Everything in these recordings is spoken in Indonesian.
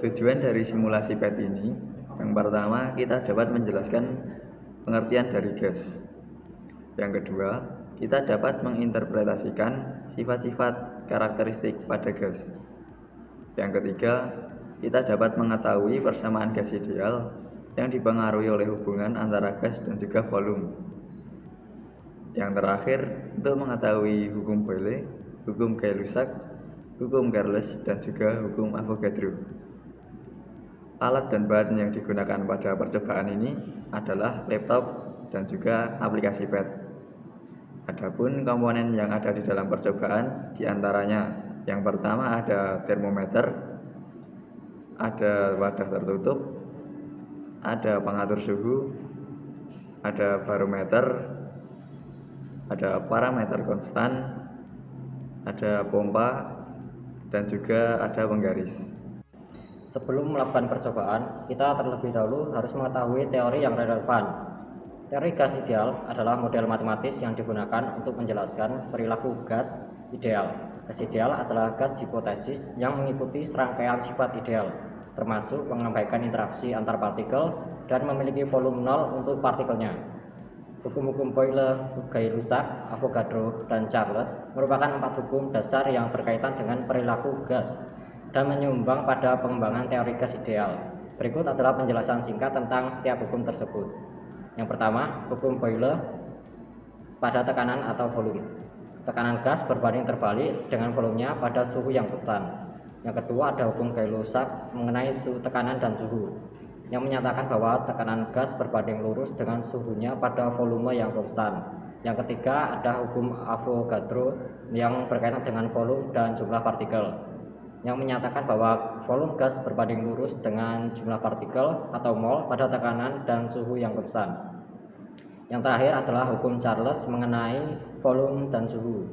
Tujuan dari simulasi PET ini, yang pertama kita dapat menjelaskan pengertian dari gas. Yang kedua, kita dapat menginterpretasikan sifat-sifat karakteristik pada gas. Yang ketiga, kita dapat mengetahui persamaan gas ideal yang dipengaruhi oleh hubungan antara gas dan juga volume. Yang terakhir, untuk mengetahui hukum Boyle, hukum Gay-Lussac, hukum Charles, dan juga hukum Avogadro. Alat dan bahan yang digunakan pada percobaan ini adalah laptop dan juga aplikasi PET. Adapun komponen yang ada di dalam percobaan diantaranya yang pertama ada termometer, ada wadah tertutup, ada pengatur suhu, ada barometer, ada parameter konstan, ada pompa, dan juga ada penggaris. Sebelum melakukan percobaan, kita terlebih dahulu harus mengetahui teori yang relevan. Teori gas ideal adalah model matematis yang digunakan untuk menjelaskan perilaku gas ideal. Gas ideal adalah gas hipotesis yang mengikuti serangkaian sifat ideal, termasuk mengabaikan interaksi antar partikel dan memiliki volume nol untuk partikelnya. Hukum-hukum Boyle, Gay-Lussac, Avogadro, dan Charles merupakan 4 hukum dasar yang berkaitan dengan perilaku gas dan menyumbang pada pengembangan teori gas ideal. Berikut adalah penjelasan singkat tentang setiap hukum tersebut. Yang pertama, hukum Boyle pada tekanan atau volume. Tekanan gas berbanding terbalik dengan volumenya pada suhu yang konstan. Yang kedua, ada hukum Gay-Lussac mengenai suhu tekanan dan suhu, yang menyatakan bahwa tekanan gas berbanding lurus dengan suhunya pada volume yang konstan. Yang ketiga, ada hukum Avogadro yang berkaitan dengan volume dan jumlah partikel, yang menyatakan bahwa volume gas berbanding lurus dengan jumlah partikel atau mol pada tekanan dan suhu yang konstan. Yang terakhir adalah hukum Charles mengenai volume dan suhu,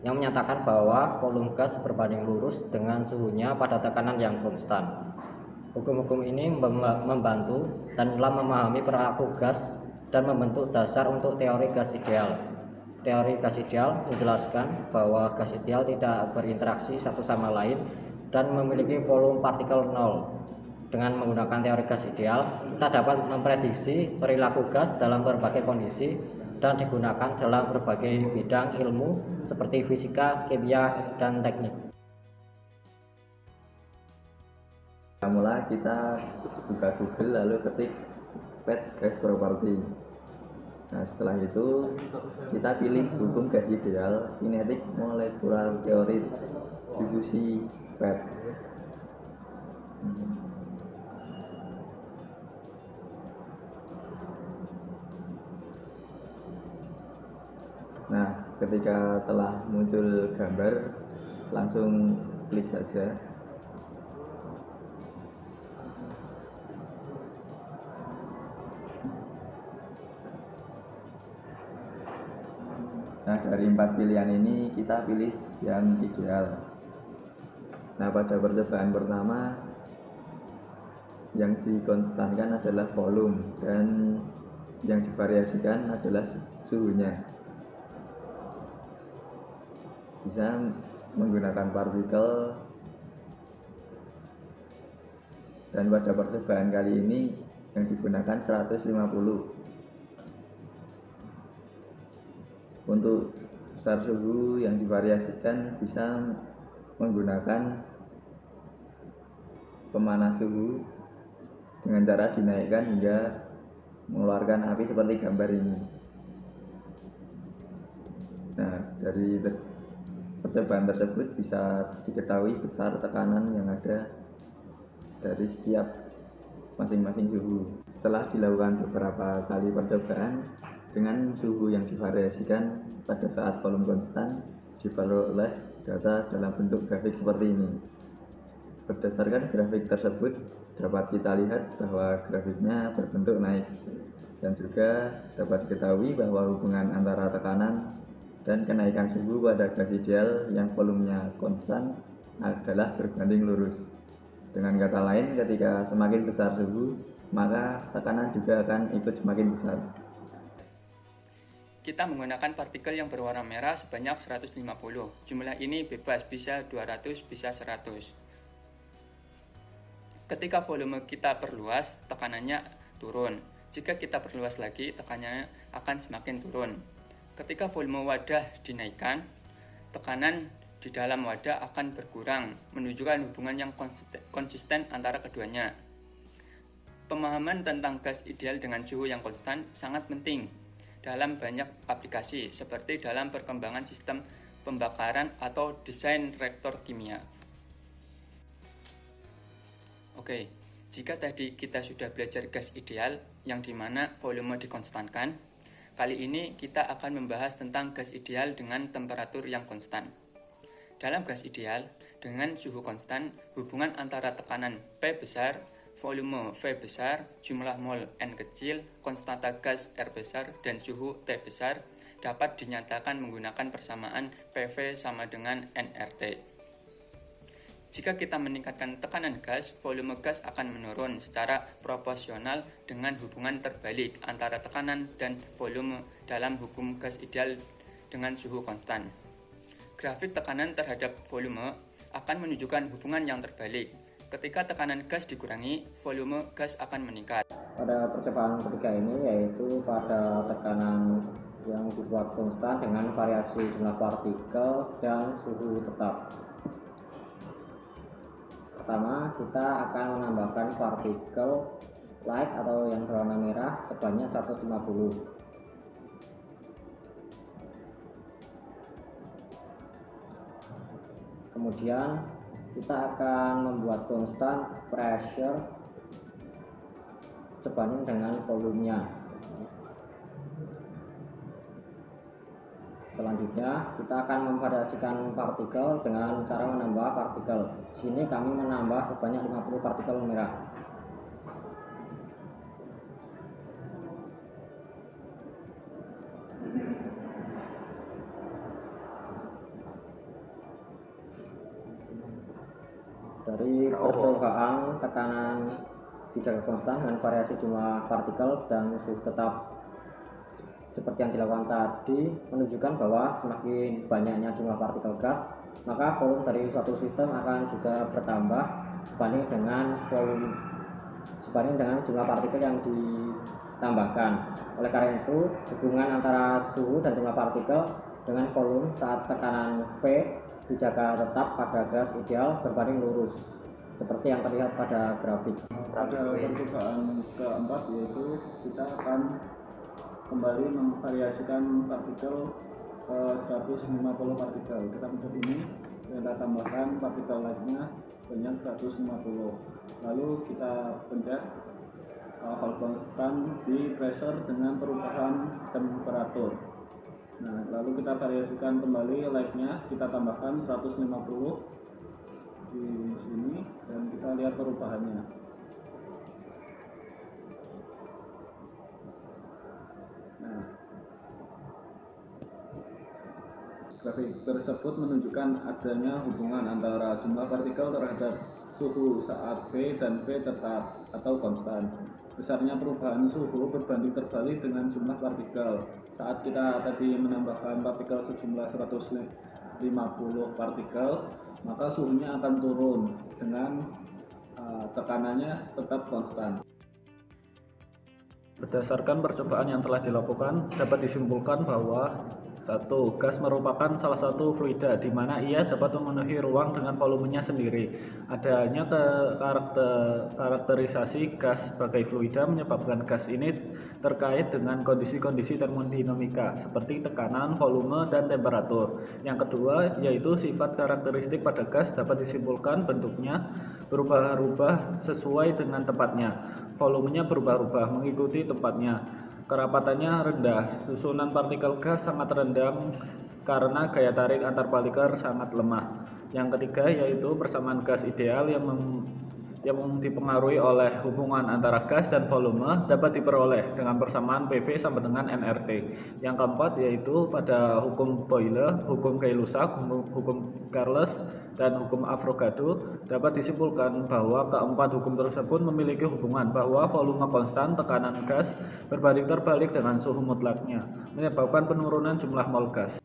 yang menyatakan bahwa volume gas berbanding lurus dengan suhunya pada tekanan yang konstan. Hukum-hukum ini membantu dan dalam memahami perilaku gas dan membentuk dasar untuk teori gas ideal. Teori gas ideal menjelaskan bahwa gas ideal tidak berinteraksi satu sama lain dan memiliki volume partikel nol. Dengan menggunakan teori gas ideal, kita dapat memprediksi perilaku gas dalam berbagai kondisi dan digunakan dalam berbagai bidang ilmu seperti fisika, kimia, dan teknik. Mula kita buka Google lalu ketik PET gas property. Nah, setelah itu kita pilih hukum gas ideal, kinetik molekular teori difusi PET. Nah, ketika telah muncul gambar, langsung klik saja. Nah, dari 4 pilihan ini kita pilih yang ideal. Nah, pada percobaan pertama yang dikonstankan adalah volume dan yang divariasikan adalah suhunya. Bisa menggunakan partikel, dan pada percobaan kali ini yang digunakan 150. Untuk besar suhu yang divariasikan bisa menggunakan pemanas suhu dengan cara dinaikkan hingga mengeluarkan api seperti gambar ini. Nah, dari percobaan tersebut bisa diketahui besar tekanan yang ada dari setiap masing-masing suhu. Setelah dilakukan beberapa kali percobaan dengan suhu yang divariasikan pada saat volume konstan, diperoleh data dalam bentuk grafik seperti ini. Berdasarkan grafik tersebut dapat kita lihat bahwa grafiknya berbentuk naik, dan juga dapat diketahui bahwa hubungan antara tekanan dan kenaikan suhu pada gas ideal yang volumenya konstan adalah berbanding lurus. Dengan kata lain, ketika semakin besar suhu, maka tekanan juga akan ikut semakin besar. Kita menggunakan partikel yang berwarna merah sebanyak 150. Jumlah ini bebas, bisa 200, bisa 100. Ketika volume kita perluas, tekanannya turun. Jika kita perluas lagi, tekanannya akan semakin turun. Ketika volume wadah dinaikkan, tekanan di dalam wadah akan berkurang, menunjukkan hubungan yang konsisten antara keduanya. Pemahaman tentang gas ideal dengan suhu yang konstan sangat penting dalam banyak aplikasi, seperti dalam perkembangan sistem pembakaran atau desain reaktor kimia. Oke, jika tadi kita sudah belajar gas ideal yang dimana volume dikonstankan, kali ini kita akan membahas tentang gas ideal dengan temperatur yang konstan. Dalam gas ideal, dengan suhu konstan, hubungan antara tekanan P besar, volume V besar, jumlah mol N kecil, konstanta gas R besar, dan suhu T besar dapat dinyatakan menggunakan persamaan PV sama dengan nRT. Jika kita meningkatkan tekanan gas, volume gas akan menurun secara proporsional dengan hubungan terbalik antara tekanan dan volume dalam hukum gas ideal dengan suhu konstan. Grafik tekanan terhadap volume akan menunjukkan hubungan yang terbalik. Ketika tekanan gas dikurangi, volume gas akan meningkat. Pada percobaan ketiga ini yaitu pada tekanan yang dibuat konstan dengan variasi jumlah partikel dan suhu tetap. Pertama, kita akan menambahkan partikel light atau yang berwarna merah sebanyak 150. Kemudian kita akan membuat konstan pressure sebanding dengan volumenya. Selanjutnya kita akan memvariasikan partikel dengan cara menambah partikel. Di sini kami menambah sebanyak 50 partikel merah. Dari percobaan tekanan dijaga konstan dengan variasi jumlah partikel dan suhu tetap seperti yang dilakukan tadi menunjukkan bahwa semakin banyaknya jumlah partikel gas, maka volume dari suatu sistem akan juga bertambah sebanding dengan jumlah partikel yang ditambahkan. Oleh karena itu, hubungan antara suhu dan jumlah partikel dengan volume saat tekanan V dijaga tetap pada gas ideal berbanding lurus, seperti yang terlihat pada grafik. Pada percobaan keempat yaitu kita akan kembali memvariasikan partikel ke 150 partikel. Kita mencoba ini, kita tambahkan partikel lainnya sebanyak 150. Lalu kita pencet hold konstan di pressure dengan perubahan temperatur. Nah, lalu kita variasikan kembali light-nya, kita tambahkan 150 di sini dan kita lihat perubahannya. Nah, grafik tersebut menunjukkan adanya hubungan antara jumlah partikel terhadap suhu saat P dan V tetap atau konstan. Besarnya perubahan suhu berbanding terbalik dengan jumlah partikel. Saat kita tadi menambahkan partikel sejumlah 150 partikel, maka suhunya akan turun dengan tekanannya tetap konstan. Berdasarkan percobaan yang telah dilakukan, dapat disimpulkan bahwa 1. Gas merupakan salah satu fluida di mana ia dapat memenuhi ruang dengan volumenya sendiri. Adanya karakterisasi gas sebagai fluida menyebabkan gas ini terkait dengan kondisi-kondisi termodinamika seperti tekanan, volume, dan temperatur. Yang kedua, yaitu sifat karakteristik pada gas dapat disimpulkan bentuknya berubah-ubah sesuai dengan tempatnya. Volumenya berubah-ubah mengikuti tempatnya. Kerapatannya rendah, susunan partikel gas sangat rendah karena gaya tarik antar partikel sangat lemah. Yang ketiga yaitu persamaan gas ideal yang dipengaruhi oleh hubungan antara gas dan volume dapat diperoleh dengan persamaan PV sama dengan nRT. Yang keempat yaitu pada hukum Boyle, hukum Gay-Lussac, hukum Charles, dan hukum Avogadro dapat disimpulkan bahwa keempat hukum tersebut memiliki hubungan bahwa volume konstan tekanan gas berbanding terbalik dengan suhu mutlaknya, menyebabkan penurunan jumlah mol gas.